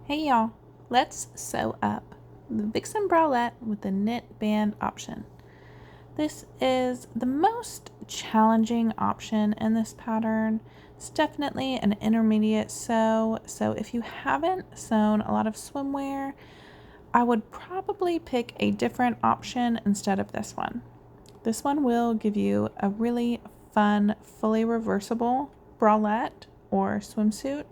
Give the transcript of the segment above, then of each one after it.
Hey y'all, let's sew up the Vixen Bralette with the knit band option. This is the most challenging option in this pattern. It's definitely an intermediate sew, so if you haven't sewn a lot of swimwear, I would probably pick a different option instead of this one. This one will give you a really fun, fully reversible bralette or swimsuit.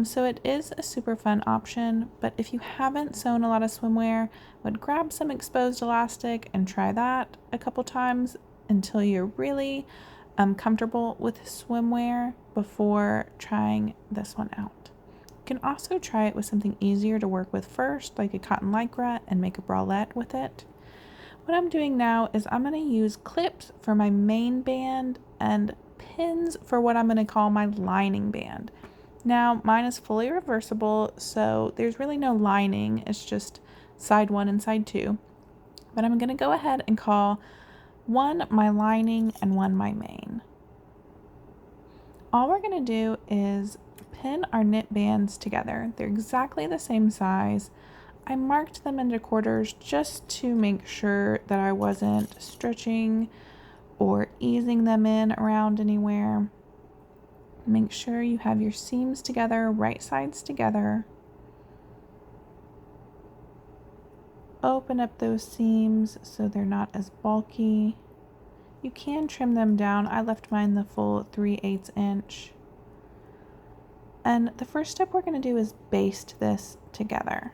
So it is a super fun option, but if you haven't sewn a lot of swimwear, I would grab some exposed elastic and try that a couple times until you're really comfortable with swimwear before trying this one out. You can also try it with something easier to work with first, like a cotton lycra, and make a bralette with it. What I'm doing now is I'm going to use clips for my main band and pins for what I'm going to call my lining band. Now, mine is fully reversible, so there's really no lining. It's just side one and side two. But I'm going to go ahead and call one my lining and one my main. All we're going to do is pin our knit bands together. They're exactly the same size. I marked them into quarters just to make sure that I wasn't stretching or easing them in around anywhere. Make sure you have your seams together, right sides together. Open up those seams so they're not as bulky. You can trim them down. I left mine the full 3/8 inch. And the first step we're going to do is baste this together.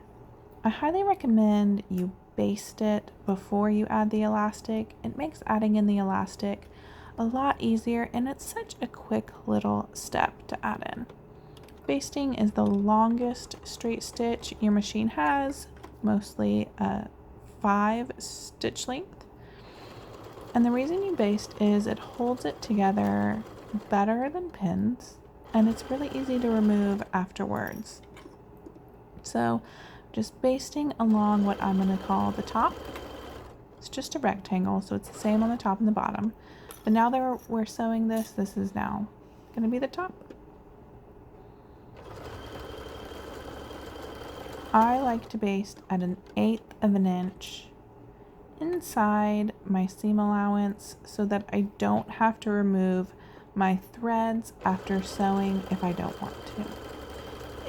I highly recommend you baste it before you add the elastic. It makes adding in the elastic a lot easier, and it's such a quick little step to add in. Basting is the longest straight stitch your machine has, mostly a 5 stitch length. And the reason you baste is it holds it together better than pins, and it's really easy to remove afterwards. So just basting along what I'm going to call the top. It's just a rectangle, so it's the same on the top and the bottom. But now that we're sewing this is now going to be the top. I like to baste at 1/8 of an inch inside my seam allowance so that I don't have to remove my threads after sewing if I don't want to.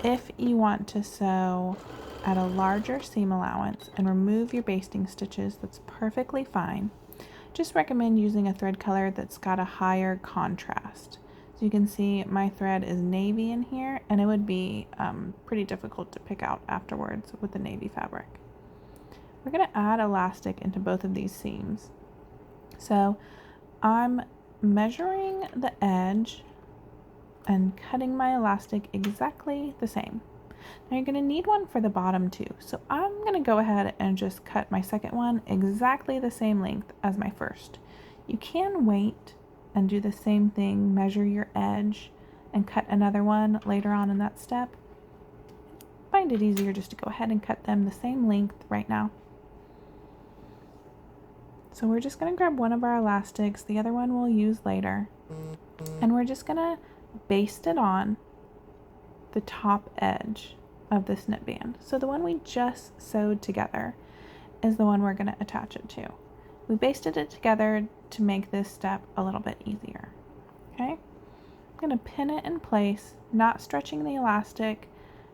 If you want to sew at a larger seam allowance and remove your basting stitches, that's perfectly fine. Just recommend using a thread color that's got a higher contrast. So you can see my thread is navy in here, and it would be pretty difficult to pick out afterwards with the navy fabric. We're going to add elastic into both of these seams. So I'm measuring the edge and cutting my elastic exactly the same. Now you're going to need one for the bottom too, so I'm going to go ahead and just cut my second one exactly the same length as my first. You can wait and do the same thing, measure your edge and cut another one later on in that step. Find it easier just to go ahead and cut them the same length right now. So we're just going to grab one of our elastics, the other one we'll use later, and we're just going to baste it on the top edge of this knit band. So the one we just sewed together is the one we're going to attach it to. We basted it together to make this step a little bit easier. Okay, I'm going to pin it in place, not stretching the elastic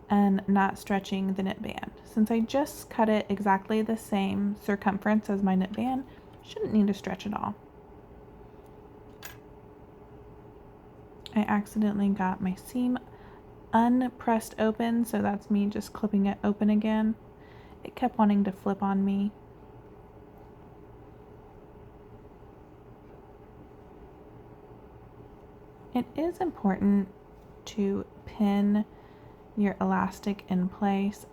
and not stretching the knit band. Since I just cut it exactly the same circumference as my knit band, shouldn't need to stretch at all. I accidentally got my seam unpressed open, so that's me just clipping it open again. It kept wanting to flip on me. It is important to pin your elastic in place.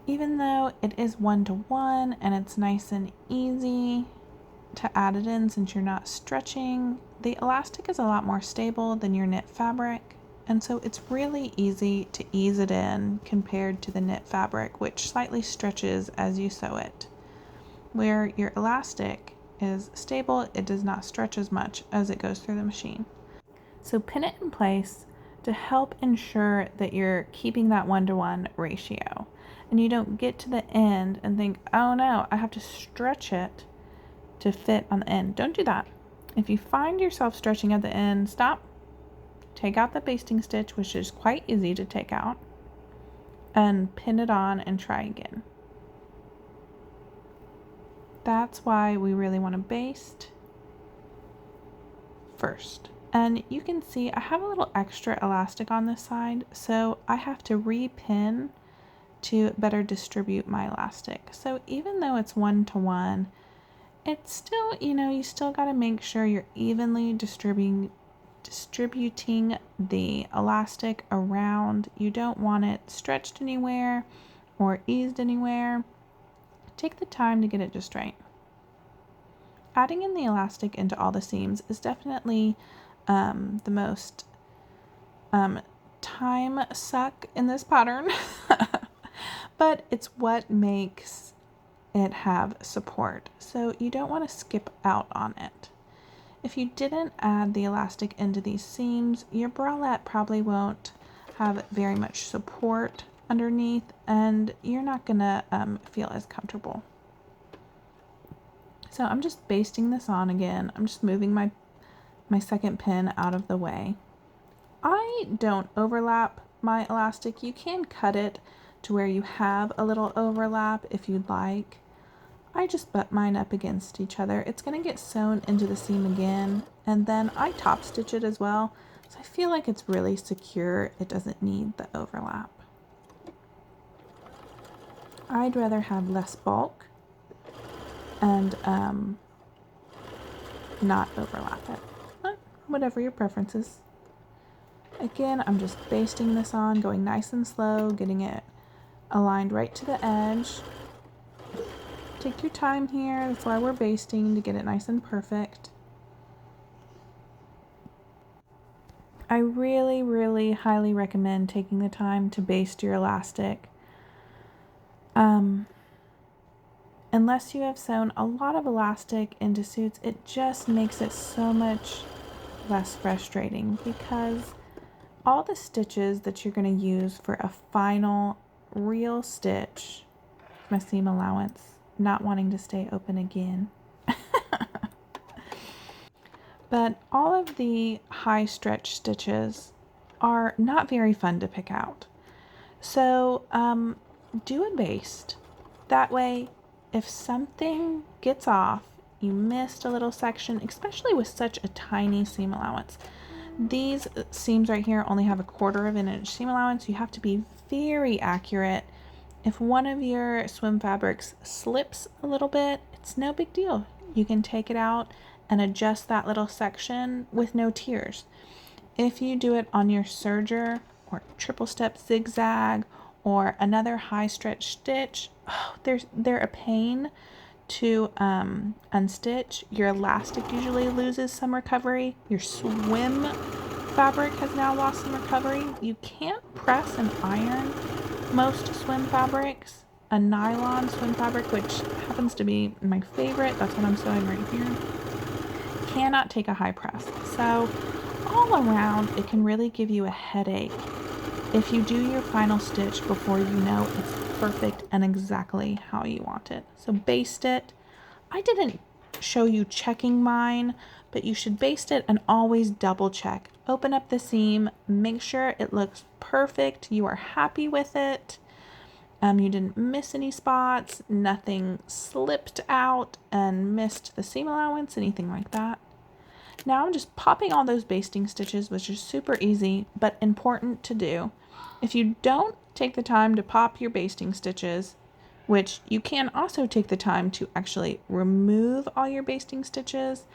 Even though it is 1-to-1 and it's nice and easy to add it in since you're not stretching, the elastic is a lot more stable than your knit fabric, and so it's really easy to ease it in compared to the knit fabric, which slightly stretches as you sew it. Where your elastic is stable, it does not stretch as much as it goes through the machine. So pin it in place to help ensure that you're keeping that 1-to-1 ratio. And you don't get to the end and think, oh no, I have to stretch it to fit on the end. Don't do that. If you find yourself stretching at the end, stop, take out the basting stitch, which is quite easy to take out, and pin it on and try again. That's why we really want to baste first. And you can see I have a little extra elastic on this side, so I have to repin to better distribute my elastic. So even though it's 1-to-1, it's still, you still got to make sure you're evenly distributing the elastic around. You don't want it stretched anywhere or eased anywhere. Take the time to get it just right. Adding in the elastic into all the seams is definitely the most time suck in this pattern, but it's what makes it have support. So you don't want to skip out on it. If you didn't add the elastic into these seams, your bralette probably won't have very much support underneath, and you're not gonna feel as comfortable. So I'm just basting this on again. I'm just moving my second pin out of the way. I don't overlap my elastic. You can cut it to where you have a little overlap if you'd like. I just butt mine up against each other. It's going to get sewn into the seam again, and then I top stitch it as well, so I feel like it's really secure. It doesn't need the overlap. I'd rather have less bulk and not overlap it, but whatever your preference is. Again, I'm just basting this on, going nice and slow, getting it aligned right to the edge. Take your time here. That's why we're basting, to get it nice and perfect. I really, really highly recommend taking the time to baste your elastic. Unless you have sewn a lot of elastic into suits, it just makes it so much less frustrating, because all the stitches that you're going to use for a final real stitch, my seam allowance not wanting to stay open again. But all of the high stretch stitches are not very fun to pick out. So do a baste. That way, if something gets off, you missed a little section, especially with such a tiny seam allowance. These seams right here only have 1/4 of an inch seam allowance. You have to be very accurate. If one of your swim fabrics slips a little bit, it's no big deal. You can take it out and adjust that little section with no tears. If you do it on your serger or triple step zigzag or another high stretch stitch, they're a pain to unstitch. Your elastic usually loses some recovery. Your swim fabric has now lost some recovery. You can't press and iron most swim fabrics. A nylon swim fabric, which happens to be my favorite, that's what I'm sewing right here, cannot take a high press. So all around, it can really give you a headache if you do your final stitch before you know it's perfect and exactly how you want it. So baste it. I didn't show you checking mine, but you should baste it and always double check. Open up the seam, make sure it looks perfect, you are happy with it, you didn't miss any spots, nothing slipped out and missed the seam allowance, anything like that. Now I'm just popping all those basting stitches, which is super easy but important to do. If you don't take the time to pop your basting stitches, which you can also take the time to actually remove all your basting stitches.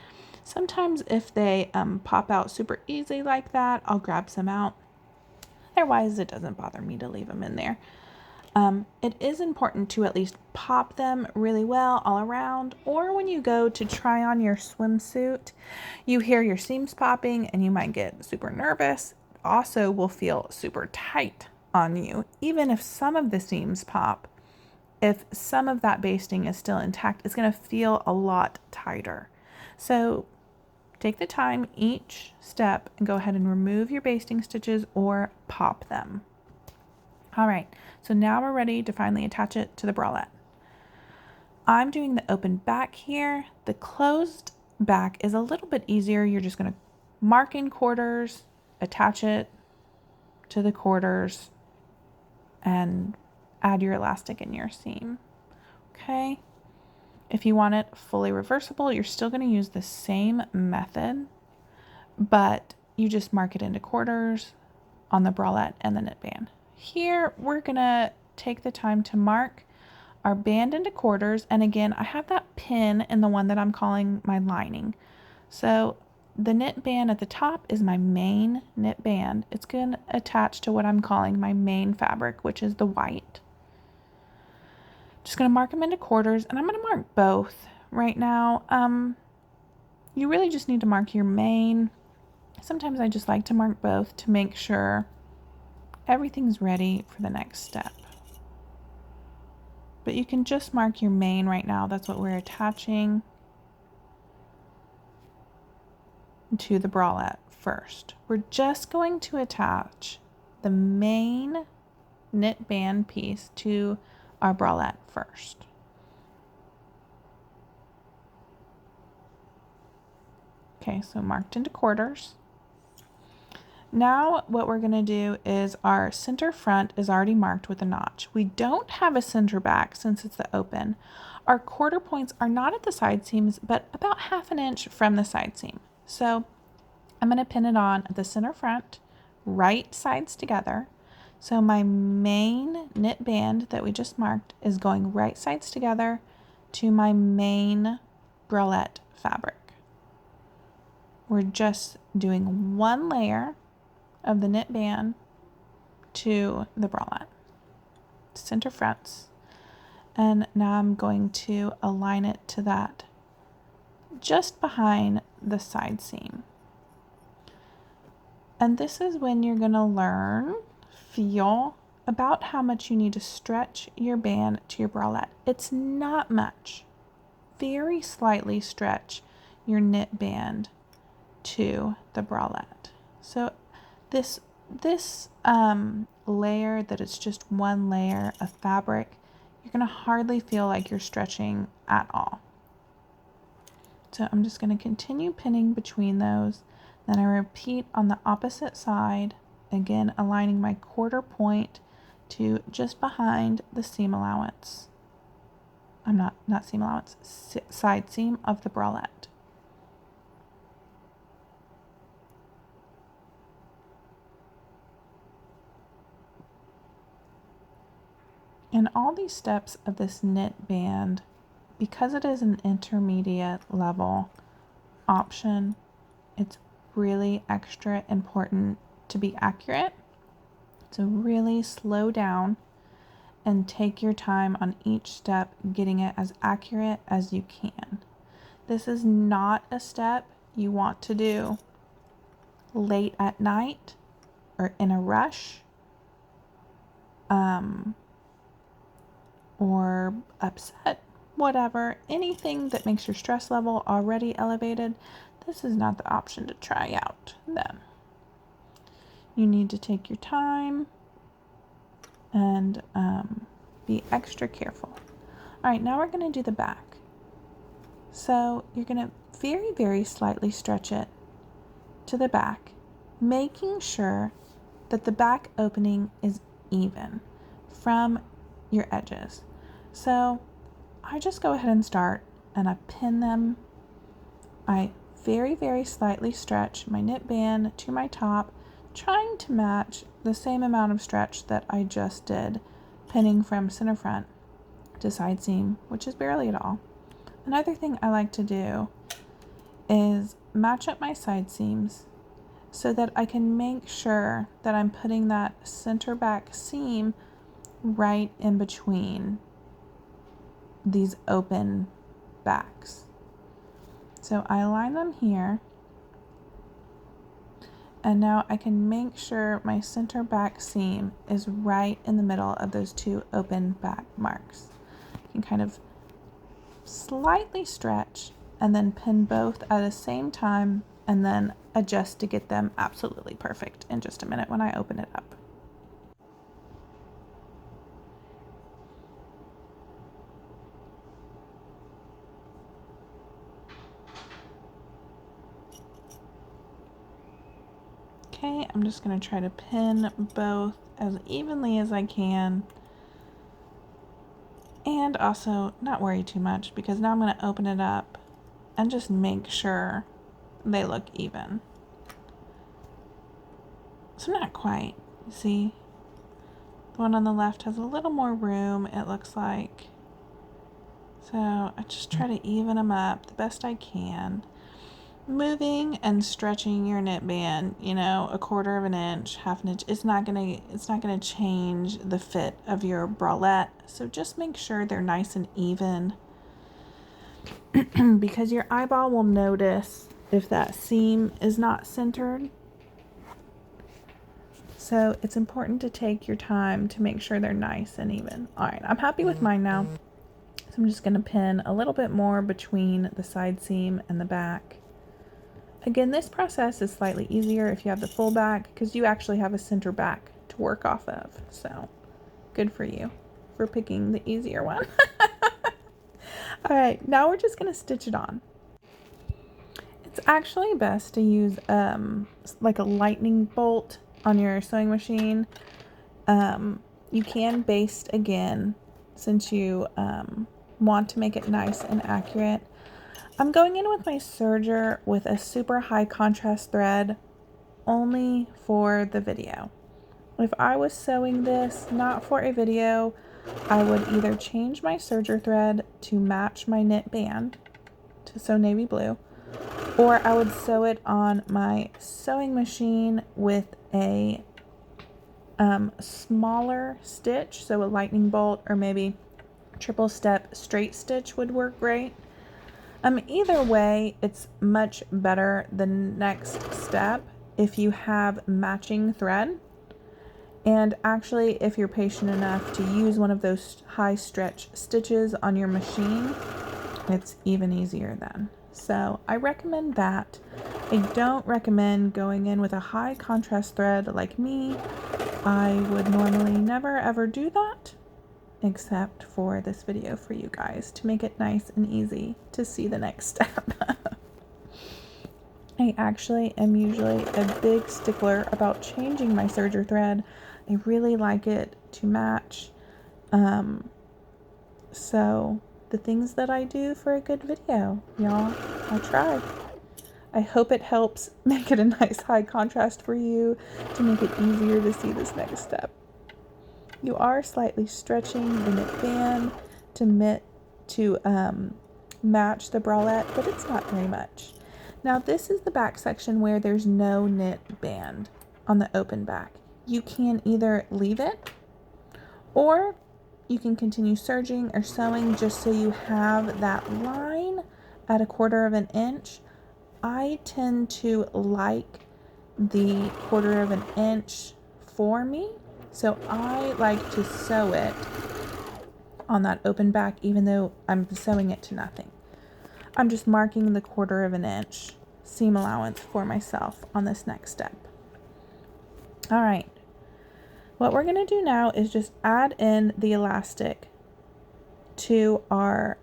Sometimes if they pop out super easy like that, I'll grab some out. Otherwise, it doesn't bother me to leave them in there. It is important to at least pop them really well all around, or when you go to try on your swimsuit, you hear your seams popping and you might get super nervous. Also will feel super tight on you, even if some of the seams pop. If some of that basting is still intact, it's going to feel a lot tighter. So Take the time each step and go ahead and remove your basting stitches or pop them. All right, so now we're ready to finally attach it to the bralette. I'm doing the open back here. The closed back is a little bit easier. You're just going to mark in quarters, attach it to the quarters, and add your elastic in your seam. Okay. If you want it fully reversible, you're still going to use the same method, but you just mark it into quarters on the bralette and the knit band. Here, we're going to take the time to mark our band into quarters. And again, I have that pin in the one that I'm calling my lining. So the knit band at the top is my main knit band. It's going to attach to what I'm calling my main fabric, which is the white. Just going to mark them into quarters, and I'm going to mark both right now. You really just need to mark your main. Sometimes I just like to mark both to make sure everything's ready for the next step. But you can just mark your main right now. That's what we're attaching to the bralette first. We're just going to attach the main knit band piece to our bralette first. Okay, so marked into quarters. Now what we're going to do is our center front is already marked with a notch. We don't have a center back since it's the open. Our quarter points are not at the side seams, but about 1/2 inch from the side seam. So I'm going to pin it on the center front, right sides together. So my main knit band that we just marked is going right sides together to my main bralette fabric. We're just doing one layer of the knit band to the bralette, center fronts, and now I'm going to align it to that just behind the side seam. And this is when you're going to feel about how much you need to stretch your band to your bralette. It's not much. Very slightly stretch your knit band to the bralette. So this layer that it's just one layer of fabric, you're going to hardly feel like you're stretching at all. So I'm just going to continue pinning between those. Then I repeat on the opposite side, again aligning my quarter point to just behind the seam allowance. Not seam allowance, side seam of the bralette. In all these steps of this knit band, because it is an intermediate level option, it's really extra important to be accurate. So really slow down and take your time on each step, getting it as accurate as you can. This is not a step you want to do late at night or in a rush. Or upset, whatever, anything that makes your stress level already elevated, this is not the option to try out then. You need to take your time and be extra careful. All right, now we're going to do the back. So you're going to very, very slightly stretch it to the back, making sure that the back opening is even from your edges. So I just go ahead and start and I pin them. I very, very slightly stretch my knit band to my top, trying to match the same amount of stretch that I just did, pinning from center front to side seam, which is barely at all. Another thing I like to do is match up my side seams so that I can make sure that I'm putting that center back seam right in between these open backs. So I align them here, and now I can make sure my center back seam is right in the middle of those two open back marks. You can kind of slightly stretch and then pin both at the same time and then adjust to get them absolutely perfect in just a minute when I open it up. Okay, I'm just going to try to pin both as evenly as I can, and also not worry too much because now I'm going to open it up and just make sure they look even. So not quite, you see? The one on the left has a little more room, it looks like. So I just try to even them up the best I can. Moving and stretching your knit band, you know, 1/4 of an inch, 1/2 inch, it's not gonna change the fit of your bralette. So just make sure they're nice and even because your eyeball will notice if that seam is not centered. So it's important to take your time to make sure they're nice and even. All right, I'm happy with mine now. So I'm just gonna pin a little bit more between the side seam and the back. Again, this process is slightly easier if you have the full back because you actually have a center back to work off of. So good for you for picking the easier one. All right, now we're just gonna stitch it on. It's actually best to use like a lightning bolt on your sewing machine. You can baste again since you want to make it nice and accurate. I'm going in with my serger with a super high contrast thread only for the video. If I was sewing this not for a video, I would either change my serger thread to match my knit band to sew navy blue, or I would sew it on my sewing machine with a smaller stitch, so a lightning bolt or maybe triple step straight stitch would work great. Either way, it's much better the next step if you have matching thread. And actually, if you're patient enough to use one of those high stretch stitches on your machine, it's even easier then. So I recommend that. I don't recommend going in with a high contrast thread like me. I would normally never ever do that, except for this video for you guys to make it nice and easy to see the next step. I actually am usually a big stickler about changing my serger thread. I really like it to match. So the things that I do for a good video, y'all, I try. I hope it helps make it a nice high contrast for you to make it easier to see this next step. You are slightly stretching the knit band to match the bralette, but it's not very much. Now this is the back section where there's no knit band on the open back. You can either leave it or you can continue serging or sewing just so you have that line at 1/4 of an inch. I tend to like the 1/4 of an inch for me. So I like to sew it on that open back even though I'm sewing it to nothing. I'm just marking the 1/4 of an inch seam allowance for myself on this next step. All right, what we're gonna do now is just add in the elastic to our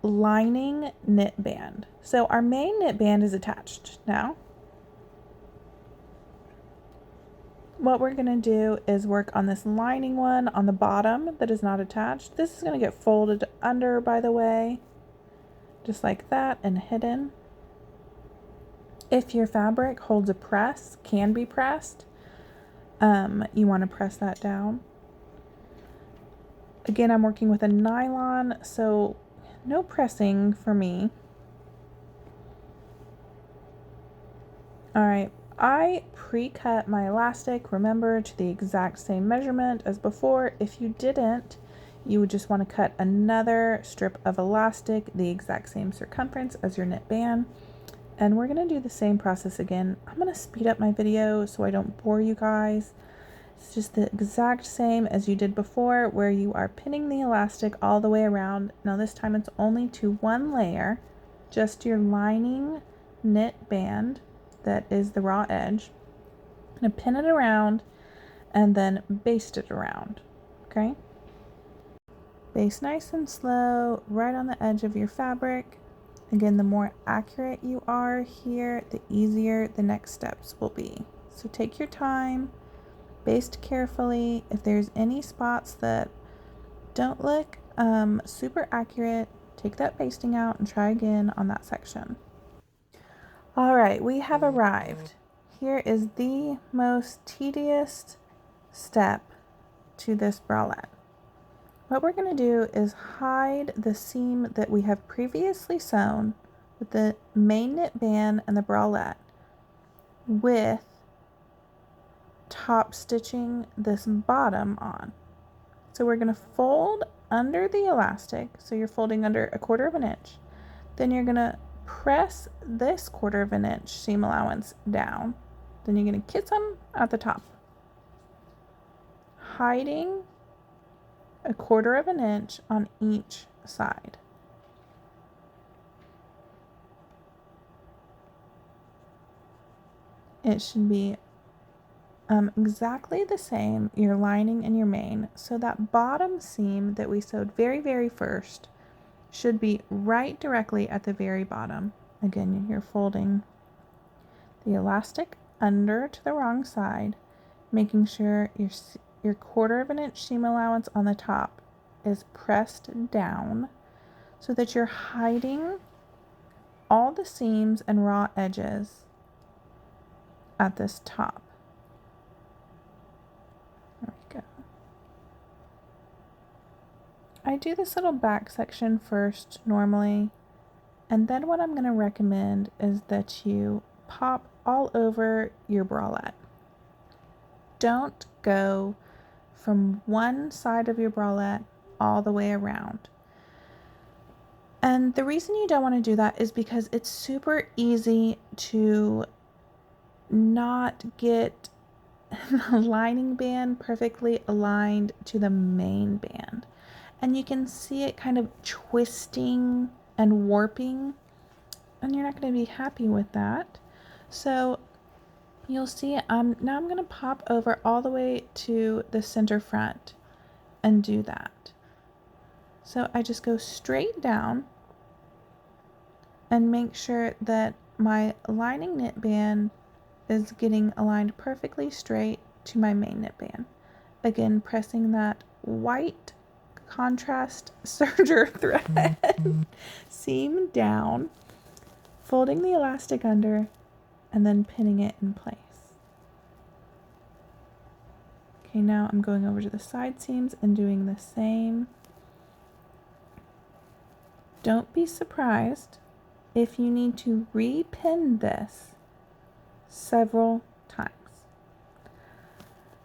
lining knit band. So our main knit band is attached now. What we're going to do is work on this lining one on the bottom that is not attached. This is going to get folded under, by the way, just like that, and hidden. If your fabric holds a press, can be pressed, you want to press that down. Again, I'm working with a nylon, so no pressing for me. All right. I pre-cut my elastic, remember, to the exact same measurement as before. If you didn't, you would just want to cut another strip of elastic the exact same circumference as your knit band. And we're going to do the same process again. I'm going to speed up my video so I don't bore you guys. It's just the exact same as you did before, where you are pinning the elastic all the way around. Now this time it's only to one layer. just your lining knit band that is the raw edge. I'm going to pin it around and then baste it around, okay? Baste nice and slow, right on the edge of your fabric. Again, the more accurate you are here, the easier the next steps will be. So take your time, baste carefully. If there's any spots that don't look super accurate, take that basting out and try again on that section. All right, we have arrived. Here is the most tedious step to this bralette. What we're going to do is hide the seam that we have previously sewn with the main knit band and the bralette with top stitching this bottom on. So we're going to fold under the elastic, so you're folding under 1/4 inch. Then you're going to press this 1/4 inch seam allowance down. Then you're going to kiss them at the top, hiding 1/4 inch on each side. It should be exactly the same, your lining and your main. So that bottom seam that we sewed very first should be right directly at the very bottom. Again, you're folding the elastic under to the wrong side, making sure your 1/4 inch seam allowance on the top is pressed down so that you're hiding all the seams and raw edges at this top. There we go. I do this little back section first normally, and then what I'm going to recommend is that you pop all over your bralette. Don't go from one side of your bralette all the way around. And the reason you don't want to do that is because it's super easy to not get the lining band perfectly aligned to the main band. And you can see it kind of twisting and warping, and you're not going to be happy with that. So you'll see now I'm going to pop over all the way to the center front and do that. So I just go straight down and make sure that my lining knit band is getting aligned perfectly straight to my main knit band. Again, pressing that white contrast serger thread seam down, folding the elastic under, and then pinning it in place. Okay, now I'm going over to the side seams and doing the same. Don't be surprised if you need to repin this several times.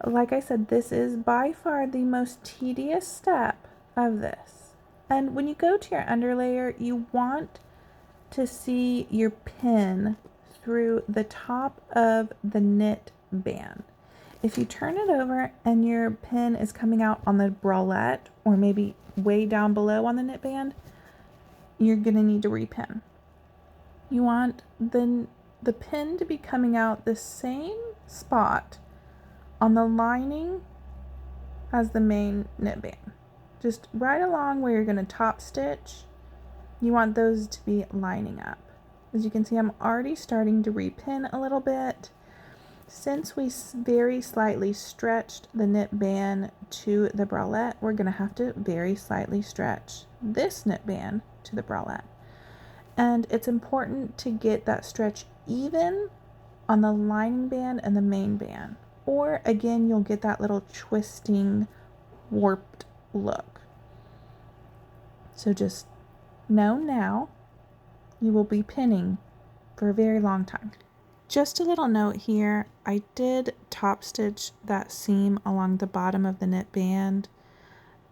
Like I said, this is by far the most tedious step of this. And when you go to your underlayer, you want to see your pin through the top of the knit band. If you turn it over and your pin is coming out on the bralette or maybe way down below on the knit band, you're gonna need to repin. You want the pin to be coming out the same spot on the lining as the main knit band. Just right along where you're going to top stitch, you want those to be lining up. As you can see, I'm already starting to repin a little bit. Since we very slightly stretched the knit band to the bralette, we're going to have to very slightly stretch this knit band to the bralette. And it's important to get that stretch even on the lining band and the main band. Or again, you'll get that little twisting, warped look. So just know now you will be pinning for a very long time. Just a little note here, I did top stitch that seam along the bottom of the knit band.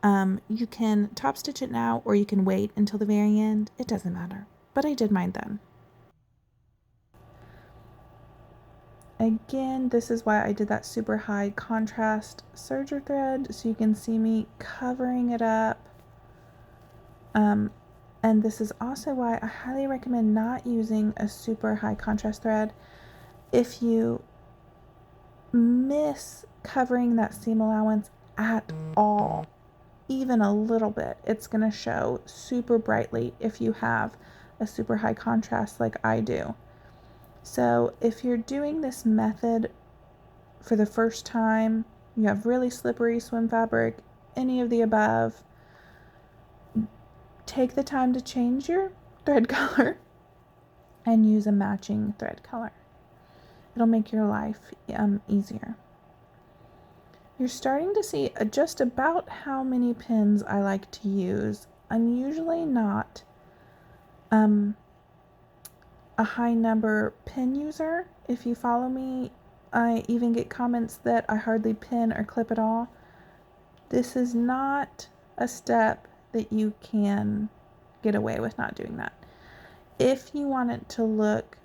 You can top stitch it now or you can wait until the very end. It doesn't matter, but I did mine then. Again, this is why I did that super high contrast serger thread, so you can see me covering it up. And And this is also why I highly recommend not using a super high contrast thread. If you miss covering that seam allowance at all, even a little bit, it's going to show super brightly if you have a super high contrast like I do. So if you're doing this method for the first time, you have really slippery swim fabric, any of the above, take the time to change your thread color and use a matching thread color. It'll make your life easier. You're starting to see just about how many pins I like to use. I'm usually not a high number pin user. If you follow me, I even get comments that I hardly pin or clip at all. This is not a step that you can get away with not doing that. If you want it to look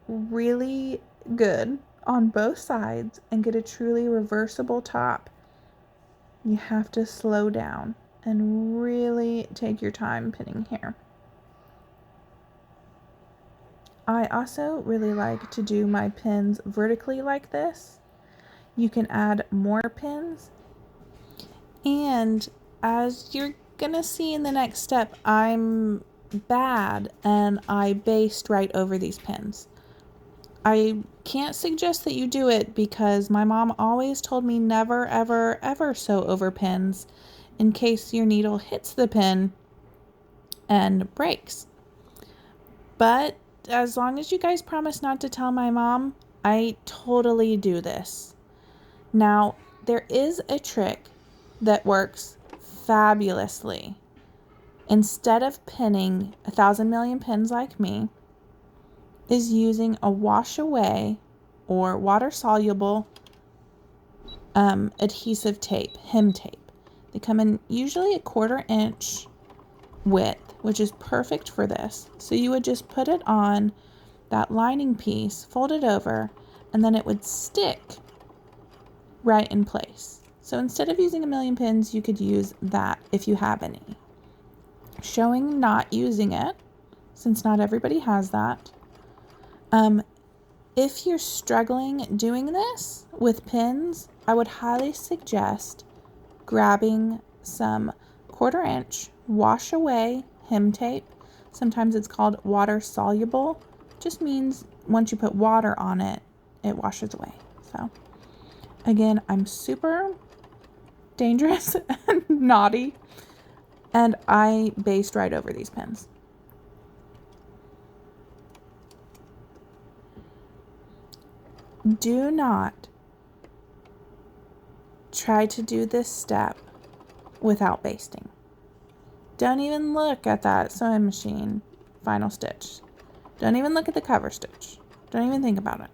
really good on both sides and get a truly reversible top, you have to slow down and really take your time pinning here. I also really like to do my pins vertically like this. You can add more pins, and as you're gonna see in the next step, I'm bad and I basted right over these pins. I can't suggest that you do it because my mom always told me never, ever, ever sew over pins in case your needle hits the pin and breaks. But as long as you guys promise not to tell my mom, I totally do this. Now, there is a trick that works fabulously. Instead of pinning 1,000,000,000 pins like me, is using a wash away or water soluble adhesive tape, hem tape. They come in usually a 1/4 inch width, which is perfect for this. So you would just put it on that lining piece, fold it over, and then it would stick right in place. So instead of using 1,000,000 pins, you could use that if you have any. Showing not using it, since not everybody has that. If you're struggling doing this with pins, I would highly suggest grabbing some 1/4 inch wash away hem tape. Sometimes it's called water soluble. Just means once you put water on it, it washes away. So again, I'm super dangerous and naughty, and I basted right over these pins. Do not try to do this step without basting. Don't even look at that sewing machine final stitch. Don't even look at the cover stitch. Don't even think about it.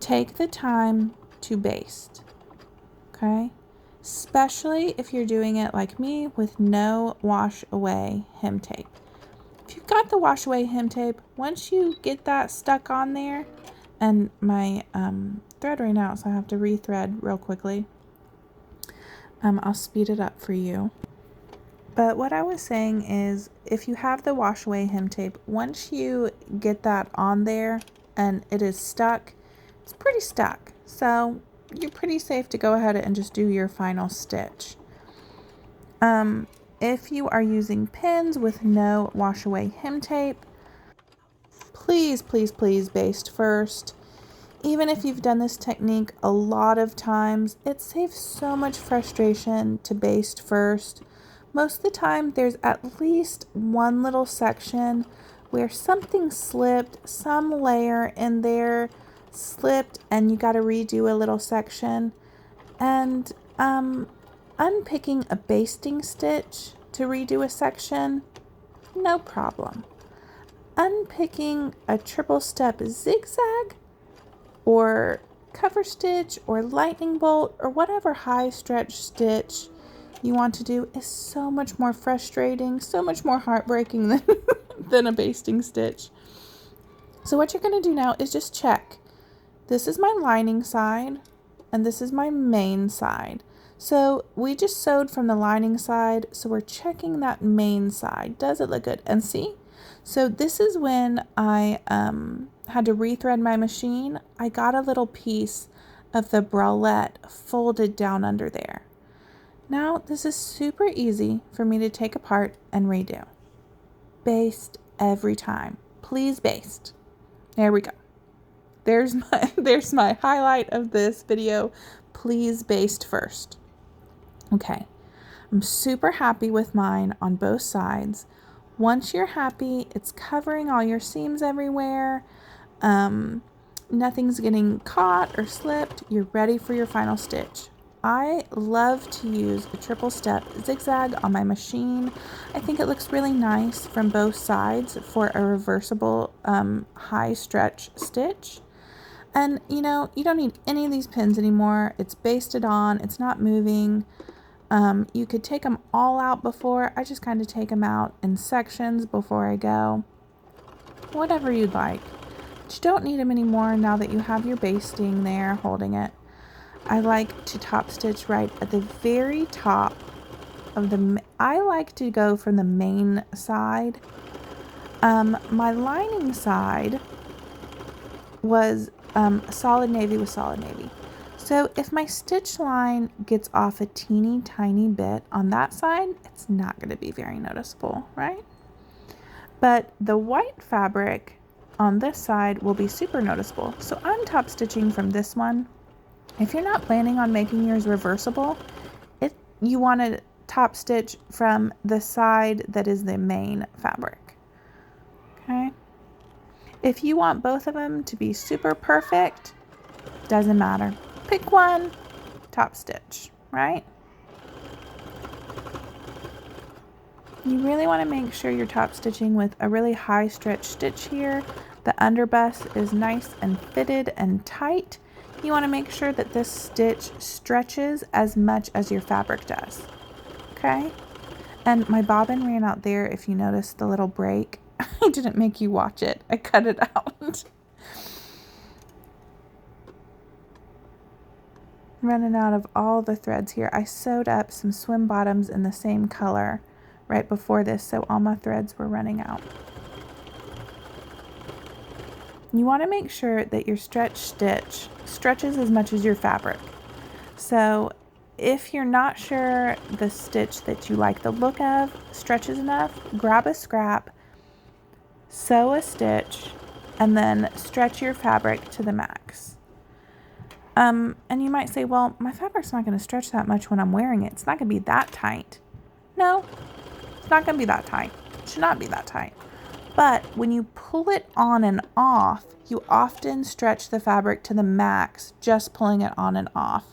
Take the time to baste, okay? Especially if you're doing it like me with no wash away hem tape. If you've got the wash away hem tape, once you get that stuck on there, and my thread ran out, so I have to rethread real quickly. I'll speed it up for you. But what I was saying is, if you have the wash away hem tape, once you get that on there and it is stuck, it's pretty stuck. So you're pretty safe to go ahead and just do your final stitch. If you are using pins with no wash away hem tape, please, please, please baste first. Even if you've done this technique a lot of times, it saves so much frustration to baste first. Most of the time, there's at least one little section where something slipped, some layer in there slipped, and you got to redo a little section. And unpicking a basting stitch to redo a section, no problem. Unpicking a triple step zigzag or cover stitch or lightning bolt or whatever high stretch stitch you want to do is so much more frustrating, so much more heartbreaking than a basting stitch. So what you're going to do now is just check. This is my lining side and this is my main side. So we just sewed from the lining side, so we're checking that main side. Does it look good? And see? So this is when I had to rethread my machine. I got a little piece of the bralette folded down under there. Now this is super easy for me to take apart and redo. Baste every time. Please baste. There we go. There's my highlight of this video. Please baste first. Okay, I'm super happy with mine on both sides. Once you're happy, it's covering all your seams everywhere. Nothing's getting caught or slipped. You're ready for your final stitch. I love to use a triple step zigzag on my machine. I think it looks really nice from both sides for a reversible high stretch stitch. And you know, you don't need any of these pins anymore. It's basted on, it's not moving. You could take them all out before. I just kind of take them out in sections before I go. Whatever you'd like. But you don't need them anymore now that you have your basting there holding it. I like to top stitch right at the very top of the, I like to go from the main side. My lining side was solid navy with solid navy. So if my stitch line gets off a teeny tiny bit on that side, it's not going to be very noticeable, right? But the white fabric on this side will be super noticeable. So I'm top stitching from this one. If you're not planning on making yours reversible, you want to top stitch from the side that is the main fabric. Okay? If you want both of them to be super perfect, doesn't matter. Pick one, top stitch, right? You really want to make sure you're top stitching with a really high stretch stitch here. The underbust is nice and fitted and tight. You want to make sure that this stitch stretches as much as your fabric does. Okay? And my bobbin ran out there, if you notice the little break. I didn't make you watch it. I cut it out. Running out of all the threads here. I sewed up some swim bottoms in the same color right before this, so all my threads were running out. You want to make sure that your stretch stitch stretches as much as your fabric. So if you're not sure the stitch that you like the look of stretches enough, grab a scrap, sew a stitch, and then stretch your fabric to the max. And you might say, well, my fabric's not going to stretch that much when I'm wearing it. It's not going to be that tight. No, it's not going to be that tight. It should not be that tight. But when you pull it on and off, you often stretch the fabric to the max just pulling it on and off.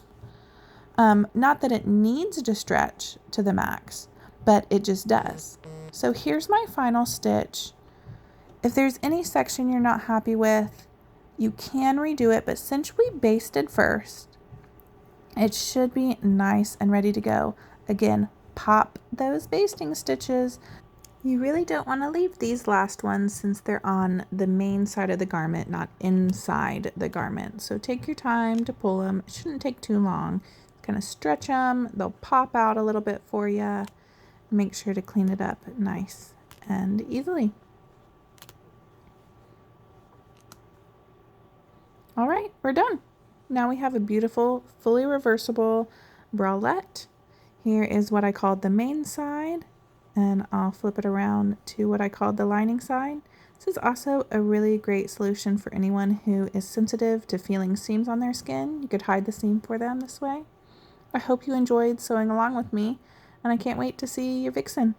Not that it needs to stretch to the max, but it just does. So here's my final stitch. If there's any section you're not happy with, you can redo it, but since we basted first, it should be nice and ready to go. Again, pop those basting stitches. You really don't want to leave these last ones since they're on the main side of the garment, not inside the garment. So take your time to pull them. It shouldn't take too long. Kind of stretch them. They'll pop out a little bit for you. Make sure to clean it up nice and easily. All right, we're done. Now we have a beautiful, fully reversible bralette. Here is what I called the main side, and I'll flip it around to what I called the lining side. This is also a really great solution for anyone who is sensitive to feeling seams on their skin. You could hide the seam for them this way. I hope you enjoyed sewing along with me, and I can't wait to see your Vixen.